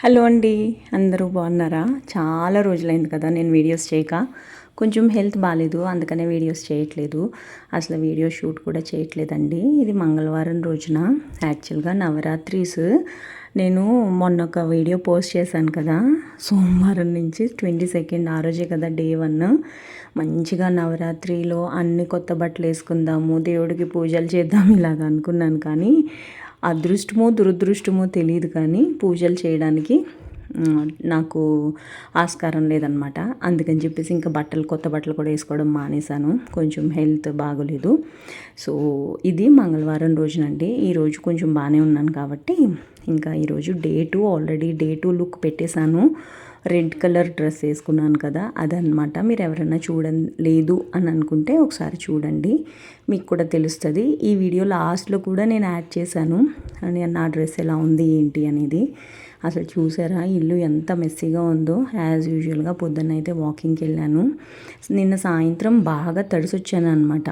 Hello అండి, అందరూ బాగున్నారా? చాలా రోజులైంది కదా నేను వీడియోస్ చేయక. కొంచెం హెల్త్ బాగాలేదు, అందుకనే వీడియోస్ చేయట్లేదు. అసలు వీడియో షూట్ కూడా చేయట్లేదండి. ఇది మంగళవారం రోజున యాక్చువల్గా నవరాత్రీస్. నేను మొన్న ఒక వీడియో పోస్ట్ చేశాను కదా, సోమవారం నుంచి 22nd ఆ రోజే కదా డే 1. మంచిగా నవరాత్రిలో అన్ని కొత్త బట్టలు వేసుకుందాము, దేవుడికి పూజలు చేద్దాం ఇలాగ అనుకున్నాను. కానీ అదృష్టమో దురదృష్టమో తెలియదు, కానీ పూజలు చేయడానికి నాకు ఆస్కారం లేదనమాట. అందుకని చెప్పేసి ఇంకా కొత్త బట్టలు కూడా వేసుకోవడం మానేశాను. కొంచెం హెల్త్ బాగోలేదు. సో ఇది మంగళవారం రోజునండి. ఈరోజు కొంచెం బాగానే ఉన్నాను కాబట్టి ఇంకా ఈరోజు డే 2 ఆల్రెడీ డే 2 లుక్ పెట్టేశాను. రెడ్ కలర్ డ్రెస్ వేసుకున్నాను కదా, అదనమాట. మీరు ఎవరైనా చూడలేదు అని అనుకుంటే ఒకసారి చూడండి, మీకు కూడా తెలుస్తుంది. ఈ వీడియో లాస్ట్లో కూడా నేను యాడ్ చేశాను నా డ్రెస్ ఎలా ఉంది ఏంటి అనేది. అసలు చూసారా ఇల్లు ఎంత మెస్సీగా ఉందో. యాజ్ యూజువల్గా పొద్దున్నైతే వాకింగ్కి వెళ్ళాను. నిన్న సాయంత్రం బాగా తడిసొచ్చాను అనమాట.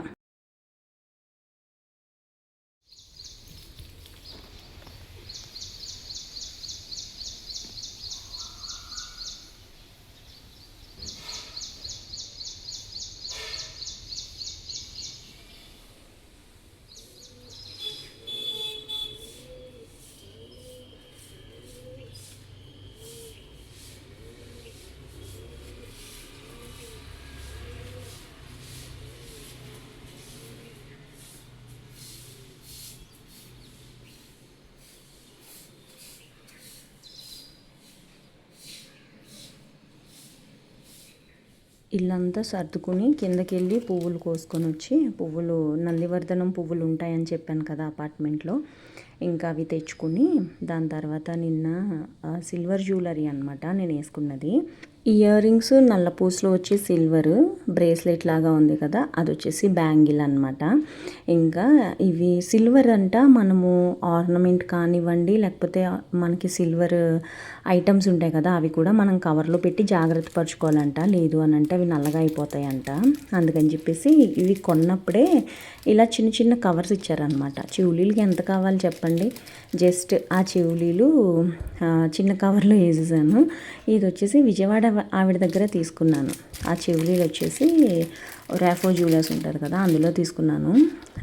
ఇల్లంతా సర్దుకుని కిందకి వెళ్ళి పువ్వులు కోసుకొని వచ్చి, నందివర్ధనం పువ్వులు ఉంటాయని చెప్పాను కదా అపార్ట్మెంట్లో, ఇంకా అవి తెచ్చుకుని దాని తర్వాత నిన్న సిల్వర్ జ్యువెలరీ అనమాట నేను వేసుకున్నది. ఇయర్ రింగ్స్ నల్లపూసలో వచ్చి సిల్వర్, బ్రేస్లెట్ లాగా ఉంది కదా అది వచ్చేసి బ్యాంగిల్ అనమాట. ఇంకా ఇవి సిల్వర్ అంట, మనము ఆర్నమెంట్ కానివ్వండి లేకపోతే మనకి సిల్వర్ ఐటమ్స్ ఉంటాయి కదా అవి కూడా మనం కవర్లో పెట్టి జాగ్రత్త పరచుకోవాలంట. లేదు అని అంటే అవి నల్లగా అయిపోతాయంట. అందుకని చెప్పేసి ఇవి కొన్నప్పుడే ఇలా చిన్న చిన్న కవర్స్ ఇచ్చారనమాట. చెవులీలకి ఎంత కావాలి చెప్పండి, జస్ట్ ఆ చెవులీలు చిన్న కవర్లో వేసేసాను. ఇది వచ్చేసి విజయవాడ ఆవిడ దగ్గర తీసుకున్నాను. ఆ చెవులీలు వచ్చేసి రాఫో జ్యువెలర్స్ ఉంటారు కదా అందులో తీసుకున్నాను.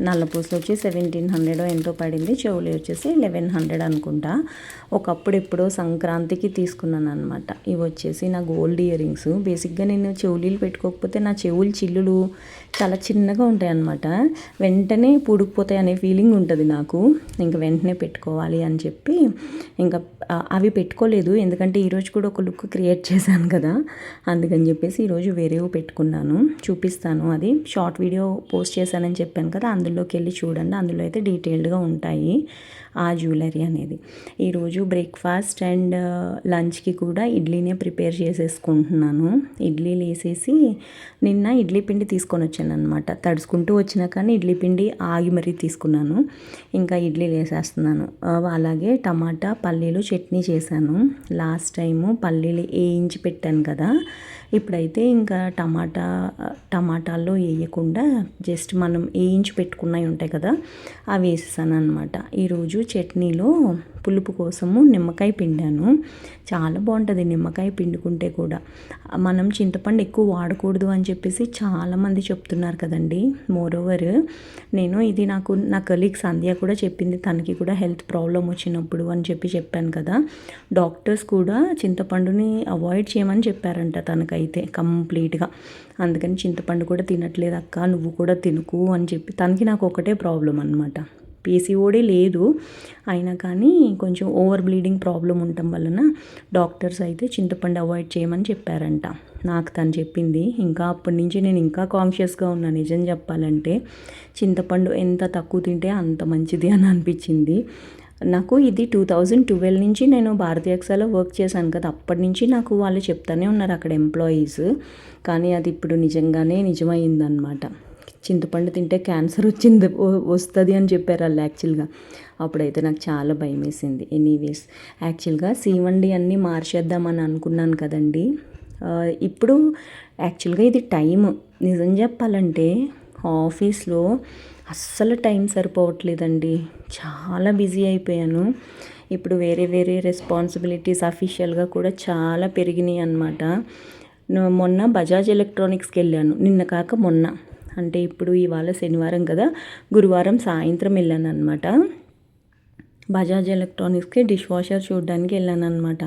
నల్లపూసలు వచ్చి 1700 ఎంతో పడింది, చెవులు వచ్చేసి 1100 అనుకుంటా. ఒకప్పుడు ఎప్పుడో సంక్రాంతికి తీసుకున్నాను అనమాట. ఇవి వచ్చేసి నా గోల్డ్ ఇయర్ రింగ్స్. బేసిక్గా నేను చెవులీలు పెట్టుకోకపోతే నా చెవులు చిల్లులు చాలా చిన్నగా ఉంటాయి అనమాట. వెంటనే పూడుకుపోతాయి అనే ఫీలింగ్ ఉంటుంది నాకు. ఇంకా వెంటనే పెట్టుకోవాలి అని చెప్పి ఇంకా అవి పెట్టుకోలేదు. ఎందుకంటే ఈరోజు కూడా ఒక లుక్ క్రియేట్ చేశాను కదా, అందుకని చెప్పేసి ఈరోజు వేరేవి పెట్టుకున్నాను. చూపిస్తాను, అది షార్ట్ వీడియో పోస్ట్ చేశానని చెప్పాను కదా, అందులోకి వెళ్ళి చూడండి. అందులో అయితే డీటెయిల్డ్గా ఉంటాయి ఆ జ్యువెలరీ అనేది. ఈరోజు బ్రేక్ఫాస్ట్ అండ్ లంచ్కి కూడా ఇడ్లీనే ప్రిపేర్ చేసేసుకుంటున్నాను. ఇడ్లీలు వేసేసి నిన్న ఇడ్లీ పిండి తీసుకొని వచ్చాను అనమాట. తడుచుకుంటూ వచ్చినా కానీ ఇడ్లీ పిండి ఆగి మరీ తీసుకున్నాను. ఇంకా ఇడ్లీలు వేసేస్తున్నాను. అలాగే టమాటా పల్లీలు చట్నీ చేశాను. లాస్ట్ టైము పల్లీలు వేయించి పెట్టాను కదా, ఇప్పుడైతే ఇంకా టమాటాల్లో వేయకుండా జస్ట్ మనం వేయించి పెట్టుకున్నవి ఉంటాయి కదా అవి వేసేసాను అనమాట. ఈరోజు చట్నీలో పులుపు కోసము నిమ్మకాయ పిండాను. చాలా బాగుంటుంది నిమ్మకాయ పిండుకుంటే కూడా. మనం చింతపండు ఎక్కువ వాడకూడదు అని చెప్పేసి చాలామంది చెప్తున్నారు కదండి. మోరోవర్ ఇది నా కలీగ్ సంధ్య కూడా చెప్పింది, తనకి కూడా హెల్త్ ప్రాబ్లం వచ్చినప్పుడు అని చెప్పాను కదా, డాక్టర్స్ కూడా చింతపండుని అవాయిడ్ చేయమని చెప్పారంట తనకైతే కంప్లీట్గా. అందుకని చింతపండు కూడా తినట్లేదు అక్క, నువ్వు కూడా తినుకు అని చెప్పి. తనకి నాకు ఒకటే ప్రాబ్లం అనమాట, పీసీఓడి లేదు అయినా కానీ కొంచెం ఓవర్ బ్లీడింగ్ ప్రాబ్లం ఉండటం వలన డాక్టర్స్ అయితే చింతపండు అవాయిడ్ చేయమని చెప్పారంట. నాకు తను చెప్పింది. ఇంకా అప్పటి నుంచి నేను ఇంకా కాన్షియస్గా ఉన్నా. నిజం చెప్పాలంటే చింతపండు ఎంత తక్కువ తింటే అంత మంచిది అని అనిపించింది నాకు. ఇది 2012 నుంచి నేను భారతీయ ఎక్సాలో వర్క్ చేశాను కదా, అప్పటి నుంచి నాకు వాళ్ళు చెప్తానే ఉన్నారు అక్కడ ఎంప్లాయీస్. కానీ అది ఇప్పుడు నిజంగానే నిజమైందనమాట. చింతపండు తింటే క్యాన్సర్ వస్తుంది అని చెప్పారు వాళ్ళు యాక్చువల్గా. అప్పుడైతే నాకు చాలా భయం వేసింది. ఎనీవేస్ యాక్చువల్గా సీవండి అన్నీ మార్చేద్దామని అనుకున్నాను కదండి. ఇప్పుడు యాక్చువల్గా ఇది టైం, నిజం చెప్పాలంటే ఆఫీస్లో అస్సలు టైం సరిపోవట్లేదండి. చాలా బిజీ అయిపోయాను. ఇప్పుడు వేరే వేరే రెస్పాన్సిబిలిటీస్ అఫీషియల్గా కూడా చాలా పెరిగినాయి అన్నమాట. మొన్న బజాజ్ ఎలక్ట్రానిక్స్కి వెళ్ళాను, నిన్న కాక మొన్న, అంటే ఇప్పుడు ఇవాళ శనివారం కదా, గురువారం సాయంత్రం వెళ్ళాను అనమాట. బజాజ్ ఎలక్ట్రానిక్స్కి డిష్ వాషర్ చూడడానికి వెళ్ళాను అనమాట.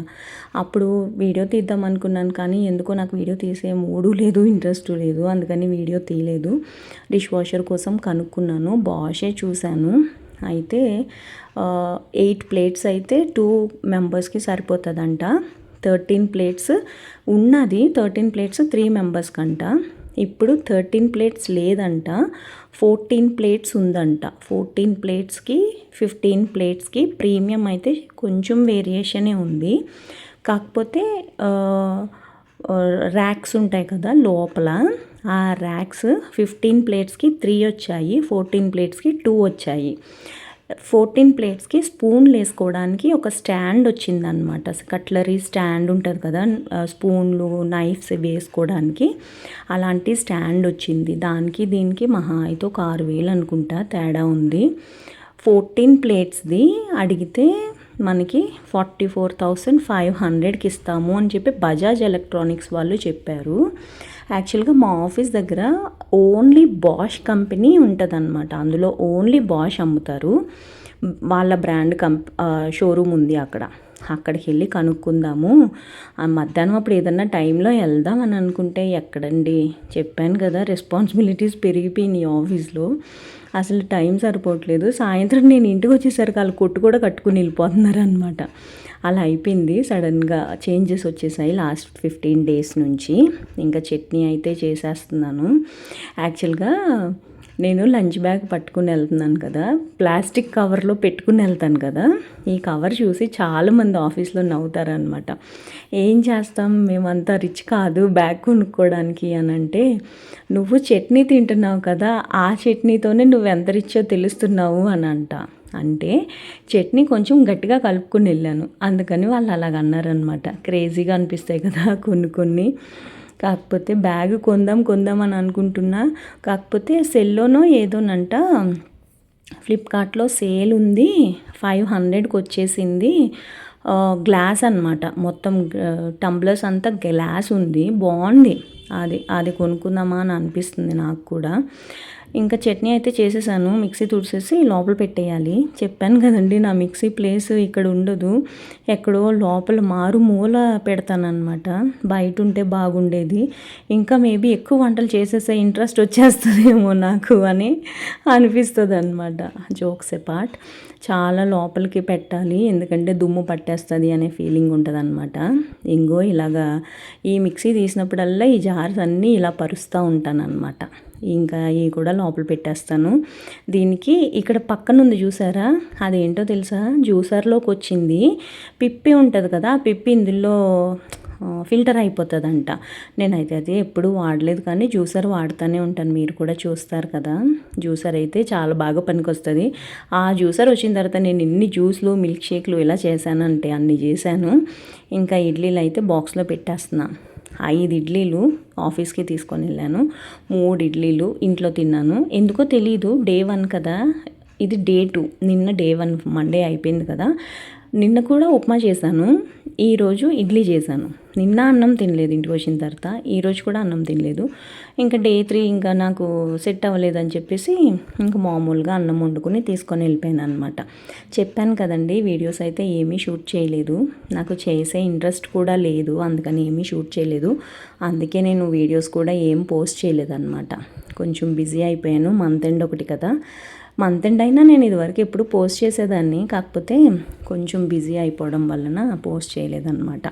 అప్పుడు వీడియో తీద్దాం అనుకున్నాను, కానీ ఎందుకో నాకు వీడియో తీసే మూడు లేదు, ఇంట్రెస్ట్ లేదు, అందుకని వీడియో తీయలేదు. డిష్ వాషర్ కోసం కనుక్కున్నాను, బాషే చూశాను. అయితే 8 ప్లేట్స్ అయితే 2 మెంబర్స్కి సరిపోతుందంట. 13 ప్లేట్స్ ఉన్నది, 13 ప్లేట్స్ 3 మెంబర్స్ కంట. ఇప్పుడు 13 ప్లేట్స్ లేదంట, 14 ప్లేట్స్ ఉందంట. 14 ప్లేట్స్కి 15 ప్లేట్స్కి ప్రీమియం అయితే కొంచెం వేరియేషనే ఉంది. కాకపోతే ర్యాక్స్ ఉంటాయి కదా లోపల, ఆ ర్యాక్స్ 15 ప్లేట్స్కి 3 వచ్చాయి, 14 ప్లేట్స్కి 2 వచ్చాయి. 14 ప్లేట్స్కి స్పూన్లు వేసుకోవడానికి ఒక స్టాండ్ వచ్చిందనమాట. కట్లరీ స్టాండ్ ఉంటుంది కదా, స్పూన్లు నైఫ్స్ వేసుకోవడానికి, అలాంటి స్టాండ్ వచ్చింది. దానికి దీనికి మహా అయితే ఒక 6,000 అనుకుంటా తేడా ఉంది. 14 ప్లేట్స్ది అడిగితే మనకి 44,500కి ఇస్తాము అని చెప్పి బజాజ్ ఎలక్ట్రానిక్స్ వాళ్ళు చెప్పారు. యాక్చువల్గా మా ఆఫీస్ దగ్గర ఓన్లీ బాష్ కంపెనీ ఉంటుంది అనమాట. అందులో ఓన్లీ బాష్ అమ్ముతారు. వాళ్ళ బ్రాండ్ షోరూమ్ ఉంది అక్కడికి వెళ్ళి కనుక్కుందాము. మధ్యాహ్నం అప్పుడు ఏదన్నా టైంలో వెళ్దాం అని అనుకుంటే ఎక్కడండి, చెప్పాను కదా రెస్పాన్సిబిలిటీస్ పెరిగిపోయినాయి ఆఫీస్లో, అసలు టైం సరిపోవట్లేదు. సాయంత్రం నేను ఇంటికి వచ్చేసరికి వాళ్ళు కొట్టు కూడా కట్టుకుని వెళ్ళిపోతున్నారు అనమాట. అలా అయిపోయింది. సడన్గా చేంజెస్ వచ్చేసాయి లాస్ట్ 15 డేస్ నుంచి. ఇంకా చట్నీ అయితే చేసేస్తున్నాను. యాక్చువల్గా నేను లంచ్ బ్యాగ్ పట్టుకుని వెళ్తున్నాను కదా, ప్లాస్టిక్ కవర్లో పెట్టుకుని వెళ్తాను కదా, ఈ కవర్ చూసి చాలామంది ఆఫీస్లో నవ్వుతారనమాట. ఏం చేస్తాం, మేమంతా రిచ్ కాదు బ్యాగ్ కొనుక్కోవడానికి అని అంటే, నువ్వు చట్నీ తింటున్నావు కదా, ఆ చట్నీతోనే నువ్వు ఎంత రిచ్చో తెలుస్తున్నావు అని అంటే చట్నీ కొంచెం గట్టిగా కలుపుకుని వెళ్ళాను, అందుకని వాళ్ళు అలాగ అన్నారనమాట. క్రేజీగా అనిపిస్తాయి కదా కొన్ని. కాకపోతే బ్యాగ్ కొందాం అని అనుకుంటున్నా. కాకపోతే సెల్లోనో ఏదోనంట ఫ్లిప్కార్ట్లో సేల్ ఉంది, 500కి వచ్చేసింది. గ్లాస్ అనమాట, మొత్తం టంబ్లర్స్ అంతా గ్లాస్ ఉంది, బాగుంది. అది కొనుక్కుందామా అని అనిపిస్తుంది నాకు కూడా. ఇంకా చట్నీ అయితే చేసేసాను, మిక్సీ తుడిసేసి లోపల పెట్టేయాలి. చెప్పాను కదండి, నా మిక్సీ ప్లేస్ ఇక్కడ ఉండదు, ఎక్కడో లోపల మూల పెడతానమాట. బయట ఉంటే బాగుండేది. ఇంకా మేబీ ఎక్కువ వంటలు చేసేసే ఇంట్రెస్ట్ వచ్చేస్తుందేమో నాకు అని అనిపిస్తుంది అనమాట. జోక్స్ అపార్ట్, చాలా లోపలికి పెట్టాలి, ఎందుకంటే దుమ్ము పట్టేస్తుంది అనే ఫీలింగ్ ఉంటుంది అనమాట. ఇంగో ఇలాగా ఈ మిక్సీ తీసినప్పుడల్లా ఈ జార్స్ అన్నీ ఇలా పరుస్తూ ఉంటాను అనమాట. ఇంకా ఇవి కూడా లోపల పెట్టేస్తాను. దీనికి ఇక్కడ పక్కన ఉంది చూసారా, అదేంటో తెలుసా, జ్యూసర్లోకి వచ్చింది. పిప్పి ఉంటుంది కదా, ఆ పిప్పి ఇందులో ఫిల్టర్ అయిపోతుందంట. నేనైతే అది ఎప్పుడు వాడలేదు, కానీ జ్యూసర్ వాడుతూనే ఉంటాను, మీరు కూడా చూస్తారు కదా. జ్యూసర్ అయితే చాలా బాగా పనికొస్తుంది. ఆ జ్యూసర్ వచ్చిన తర్వాత నేను ఎన్ని జ్యూస్లు మిల్క్ షేక్లు ఇలా చేశానంటే అన్ని చేశాను. ఇంకా ఇడ్లీలు అయితే బాక్స్లో పెట్టేస్తున్నాను. 5 ఇడ్లీలు ఆఫీస్కి తీసుకొని వెళ్ళాను, 3 ఇడ్లీలు ఇంట్లో తిన్నాను. ఎందుకో తెలీదు, డే 1 కదా, ఇది డే 2. నిన్న డే 1 మండే అయిపోయింది కదా, నిన్న కూడా ఉప్మా చేశాను, ఈరోజు ఇడ్లీ చేశాను. నిన్న అన్నం తినలేదు ఇంటికి వచ్చిన తర్వాత, ఈరోజు కూడా అన్నం తినలేదు. ఇంకా డే 3 ఇంకా నాకు సెట్ అవ్వలేదని చెప్పేసి ఇంకా మామూలుగా అన్నం వండుకుని తీసుకొని వెళ్ళిపోయాను అనమాట. చెప్పాను కదండి, వీడియోస్ అయితే ఏమీ షూట్ చేయలేదు, నాకు చేసే ఇంట్రెస్ట్ కూడా లేదు, అందుకని ఏమీ షూట్ చేయలేదు. అందుకే నేను వీడియోస్ కూడా ఏం పోస్ట్ చేయలేదు అనమాట. కొంచెం బిజీ అయిపోయాను, మంత్ ఎండ్ ఒకటి కదా. మంత్ ఎండ్ అయినా నేను ఇదివరకు ఎప్పుడు పోస్ట్ చేసేదాన్ని, కాకపోతే కొంచెం బిజీ అయిపోవడం వలన పోస్ట్ చేయలేదన్నమాట.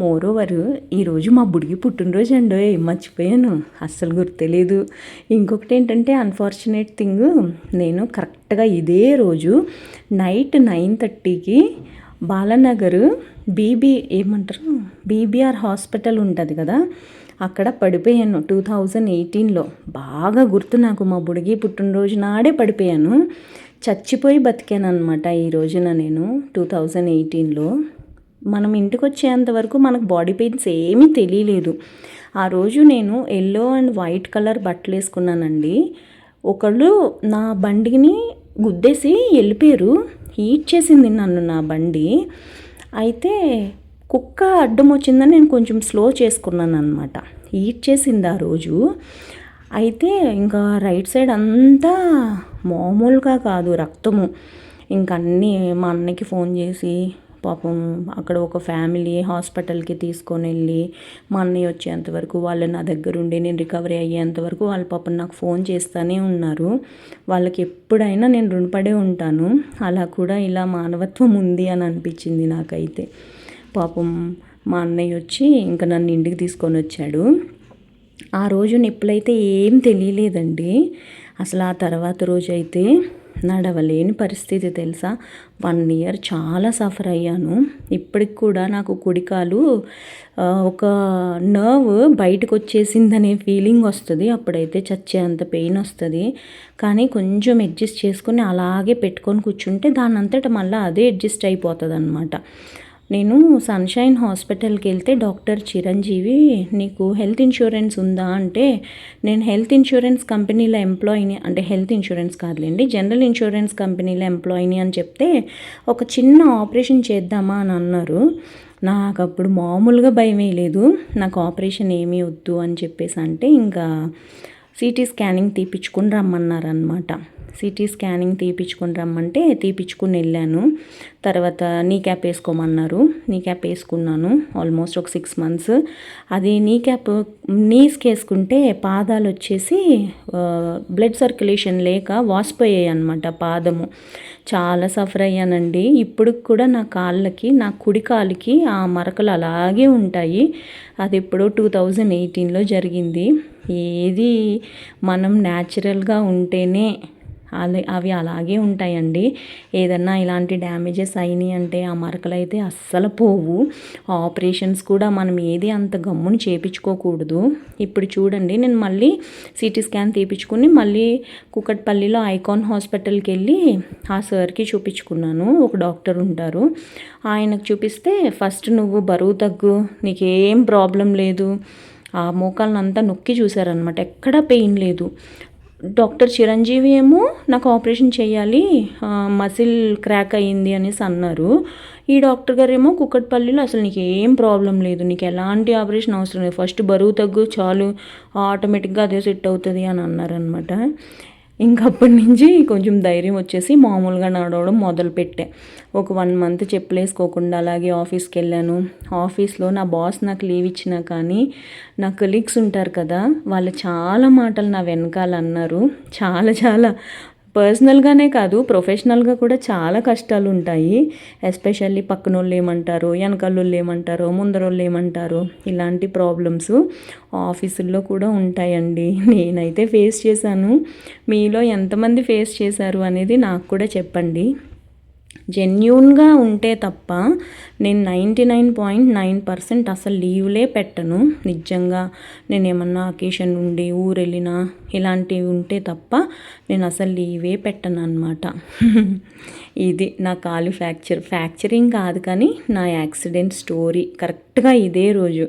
మోరోవర్ ఈరోజు మా బుడికి పుట్టినరోజు అండి, మర్చిపోయాను, అస్సలు గుర్తులేదు. ఇంకొకటి ఏంటంటే అన్ఫార్చునేట్ థింగ్, నేను కరెక్ట్గా ఇదే రోజు నైట్ 9:30కి బాలానగర్ బీబీఆర్ హాస్పిటల్ ఉంటుంది కదా, అక్కడ పడిపోయాను 2018లో. బాగా గుర్తు నాకు, మా బుడిగి పుట్టినరోజు నాడే పడిపోయాను, చచ్చిపోయి బతికాను అనమాట ఈ రోజున నేను 2018లో. మనం ఇంటికి వచ్చేంత వరకు మనకు బాడీ పెయిన్స్ ఏమీ తెలియలేదు. ఆ రోజు నేను ఎల్లో అండ్ వైట్ కలర్ బట్టలు వేసుకున్నానండి. ఒకళ్ళు నా బండిని గుద్దేసి వెళ్ళిపోయారు. హీట్ చేసింది నన్ను నా బండి. అయితే కుక్క అడ్డం వచ్చిందని నేను కొంచెం స్లో చేసుకున్నాను అనమాట. హీట్ చేసింది ఆ రోజు. అయితే ఇంకా రైట్ సైడ్ అంతా మామూలుగా కాదు రక్తము. ఇంక అన్నీ మా అన్నకి ఫోన్ చేసి పాపం అక్కడ ఒక ఫ్యామిలీ హాస్పిటల్కి తీసుకొని వెళ్ళి మా అన్నయ్య వచ్చేంతవరకు వాళ్ళు నా దగ్గర ఉండి నేను రికవరీ అయ్యేంతవరకు వాళ్ళు పాపం నాకు ఫోన్ చేస్తూనే ఉన్నారు. వాళ్ళకి ఎప్పుడైనా నేను రుణపడే ఉంటాను. అలా కూడా ఇలా మానవత్వం ఉంది అని అనిపించింది నాకైతే. పాపం మా అన్నయ్య వచ్చి ఇంకా నన్ను ఇంటికి తీసుకొని వచ్చాడు. ఆ రోజు నొప్పులైతే ఏం తెలియలేదండి. అసలు ఆ తర్వాత రోజు అయితే నడవలేని పరిస్థితి తెలుసా. 1 ఇయర్ చాలా సఫర్ అయ్యాను. ఇప్పటికి కూడా నాకు కుడికాలు ఒక నర్వ్ బయటకు వచ్చేసిందనే ఫీలింగ్ వస్తుంది. అప్పుడైతే చచ్చేంత పెయిన్ వస్తుంది. కానీ కొంచెం అడ్జస్ట్ చేసుకొని అలాగే పెట్టుకొని కూర్చుంటే దాని అంతటా మళ్ళీ అదే అడ్జస్ట్ అయిపోతుంది అనమాట. నేను సన్షైన్ హాస్పిటల్కి వెళ్తే డాక్టర్ చిరంజీవి నీకు హెల్త్ ఇన్సూరెన్స్ ఉందా అంటే, నేను హెల్త్ ఇన్సూరెన్స్ కంపెనీలో ఎంప్లాయీని, అంటే హెల్త్ ఇన్సూరెన్స్ కాదులేండి జనరల్ ఇన్సూరెన్స్ కంపెనీలో ఎంప్లాయీని అని చెప్తే ఒక చిన్న ఆపరేషన్ చేద్దామా అని అన్నారు. నాకు అప్పుడు మామూలుగా భయమే లేదు. నాకు ఆపరేషన్ ఏమీ వద్దు అని చెప్పేసి అంటే ఇంకా సిటీ స్కానింగ్ తీపించుకుని రమ్మన్నారనమాట. సిటీ స్కానింగ్ తీపించుకొని రమ్మంటే తీపించుకుని వెళ్ళాను. తర్వాత నీ క్యాప్ వేసుకోమన్నారు. నీ క్యాప్ వేసుకున్నాను ఆల్మోస్ట్ ఒక 6 months. అది నీ క్యాప్ నీస్కి వేసుకుంటే పాదాలు వచ్చేసి బ్లడ్ సర్క్యులేషన్ లేక వాసిపోయాయి అనమాట పాదము. చాలా సఫర్ అయ్యానండి. ఇప్పుడు కూడా నా కాళ్ళకి, నా కుడి కాలుకి ఆ మరకలు అలాగే ఉంటాయి. అది ఎప్పుడో 2018లో జరిగింది. ఏది మనం న్యాచురల్గా ఉంటేనే అవి అలాగే ఉంటాయండి. ఏదన్నా ఇలాంటి డ్యామేజెస్ అయినాయి అంటే ఆ మరకలు అయితే అస్సలు పోవు. ఆపరేషన్స్ కూడా మనం ఏది అంత గమ్ముని చేయించుకోకూడదు. ఇప్పుడు చూడండి నేను మళ్ళీ సిటీ స్కాన్ తీపించుకుని మళ్ళీ కూకట్పల్లిలో ఐకాన్ హాస్పిటల్కి వెళ్ళి ఆ సార్కి చూపించుకున్నాను. ఒక డాక్టర్ ఉంటారు, ఆయనకు చూపిస్తే ఫస్ట్ నువ్వు బరువు తగ్గు, నీకేం ప్రాబ్లం లేదు. ఆ మోకాళ్ళను అంతా నొక్కి చూసారనమాట, ఎక్కడా పెయిన్ లేదు. డాక్టర్ చిరంజీవి ఏమో నాకు ఆపరేషన్ చేయాలి, మసిల్ క్రాక్ అయ్యింది అనేసి అన్నారు. ఈ డాక్టర్ గారు ఏమో కూకట్పల్లిలో అసలు నీకు ఏం ప్రాబ్లం లేదు, నీకు ఎలాంటి ఆపరేషన్ అవసరం లేదు, ఫస్ట్ బరువు తగ్గు చాలు, ఆటోమేటిక్గా అదే సెట్ అవుతుంది అని అన్నారనమాట. ఇంకప్పటి నుంచి కొంచెం ధైర్యం వచ్చేసి మామూలుగా నడవడం మొదలుపెట్టే. ఒక 1 month చెప్పులు వేసుకోకుండా అలాగే ఆఫీస్కి వెళ్ళాను. ఆఫీస్లో నా బాస్ నాకు లీవ్ ఇచ్చినా కానీ నా కొలీగ్స్ ఉంటారు కదా, వాళ్ళు చాలా మాటలు నా వెనకాల అన్నారు. చాలా చాలా పర్సనల్గానే కాదు ప్రొఫెషనల్గా కూడా చాలా కష్టాలు ఉంటాయి. ఎస్పెషల్లీ పక్కన వాళ్ళు ఏమంటారో, వెనకాల వాళ్ళు ఏమంటారో, ముందర వాళ్ళు ఏమంటారో, ఇలాంటి ప్రాబ్లమ్స్ ఆఫీసుల్లో కూడా ఉంటాయండి. నేనైతే ఫేస్ చేశాను. మీలో ఎంతమంది ఫేస్ చేశారు అనేది నాకు కూడా చెప్పండి. జెన్యూన్గా ఉంటే తప్ప నేను 99.9% అసలు లీవ్లే పెట్టను. నిజంగా నేను ఏమన్నా అకేషన్ ఉండి ఊరు వెళ్ళినా ఇలాంటివి ఉంటే తప్ప నేను అసలు లీవే పెట్టను అనమాట. ఇది నా కాలు ఫ్రాక్చరింగ్ కాదు కానీ నా యాక్సిడెంట్ స్టోరీ కరెక్ట్గా ఇదే రోజు.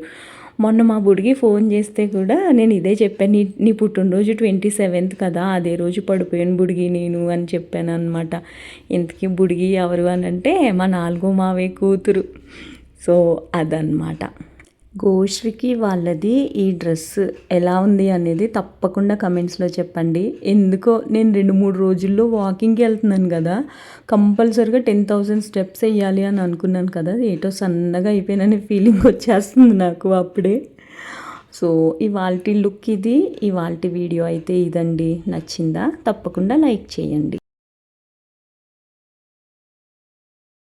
మొన్న మా బుడికి ఫోన్ చేస్తే కూడా నేను ఇదే చెప్పాను, నీ పుట్టినరోజు 27th కదా, అదే రోజు పడిపోయాను బుడిగి నేను అని చెప్పాను అనమాట. ఇంతకీ బుడిగి ఎవరు అని అంటే మా 4వ మావయ్య కూతురు. సో అదనమాట. గోశ్రీకి వాళ్ళది ఈ డ్రెస్ ఎలా ఉంది అనేది తప్పకుండా కమెంట్స్లో చెప్పండి. ఎందుకో నేను 2-3 రోజుల్లో వాకింగ్కి వెళ్తున్నాను కదా, కంపల్సరిగా 10,000 steps వేయాలి అని అనుకున్నాను కదా, ఏటో సన్నగా అయిపోయినని ఫీలింగ్ వచ్చేస్తుంది నాకు అప్పుడే. సో ఇవాల్టి లుక్ ఇది, ఇవాల్టి వీడియో అయితే ఇదండి. నచ్చిందా? తప్పకుండా లైక్ చేయండి.